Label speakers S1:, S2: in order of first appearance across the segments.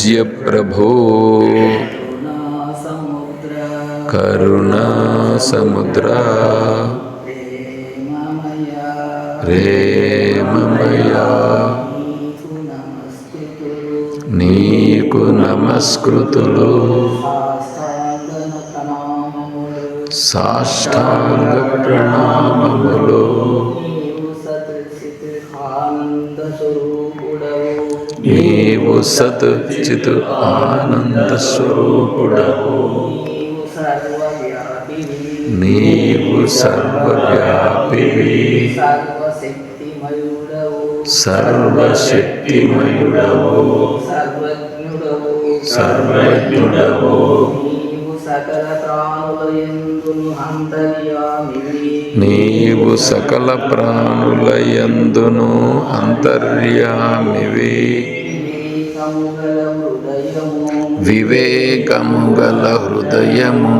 S1: పూజ్య ప్రభో కరుణా సముద్ర ప్రేమమయా నీకు నమస్కృతులు సాష్టాంగ ప్రణామములు. నీవు సత్ చిత్ ఆనంద స్వరూపుడవు. నీవు సర్వవ్యాపివి, సర్వశక్తిమయుడవు, సర్వజ్ఞుడవు. నీవు సకల ప్రాణులయందును అంతర్యామివి. వివేకము గల హృదయము,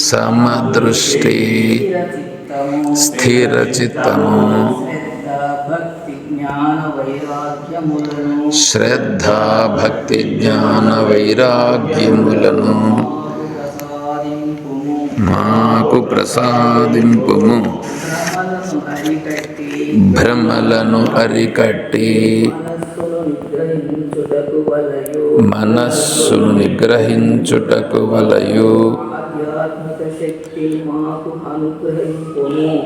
S1: సమదృష్టి, స్థిర చిత్తము, శ్రద్ధ భక్తి జ్ఞాన వైరాగ్యములను మాకు ప్రసాదింపుము. భ్రమలను అరికట్టి మనస్సును నిగ్రహించుటకు వలయు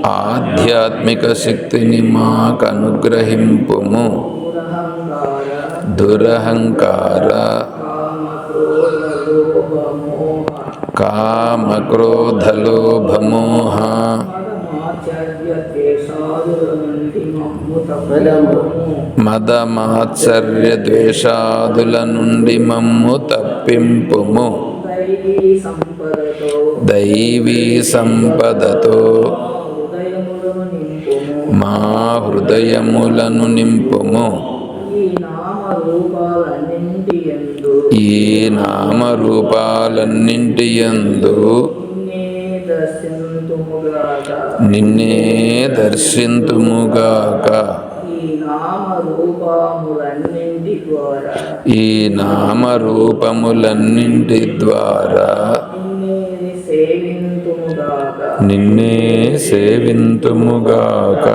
S1: ఆధ్యాత్మిక శక్తిని మాకు అనుగ్రహింపుము. దురహంకార, కామ క్రోధ లోభ మోహ మద మాత్సర్య ద్వేషాదుల నుండి మమ్ము తప్పింపుము. దైవీ సంపదతో మా హృదయములను నింపుము. ఈ నామరూపాలన్నింటి యందు నిన్నే దర్శింతుముగాక. ఈ నామరూపములన్నింటి ద్వారా నిన్నే సేవింతుముగాక.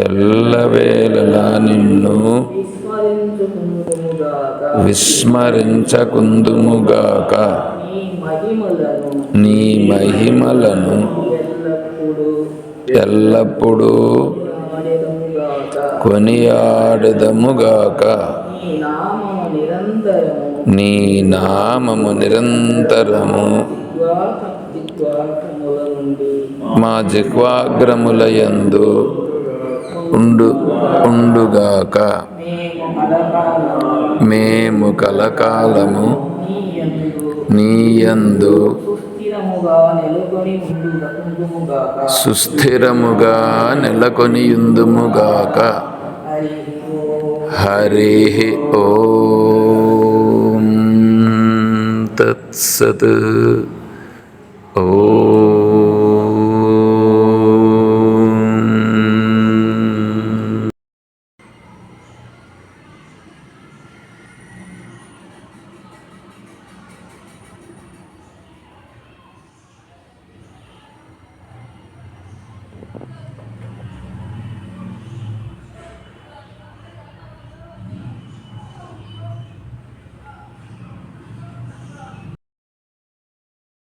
S1: ఎల్లవేళలా నిన్ను విస్మరించకుందుముగాక. నీ మహిమలను ఎల్లప్పుడూ కొనియాడెదముగాక. నీ నామము నిరంతరము మా జిహ్వాగ్రములయందు ఉండుగాక. మేము కలకాలము నీయందు సుస్థిరముగా నెలకొనియుందుముగాక. హరి ఓం తత్సత్. ఓం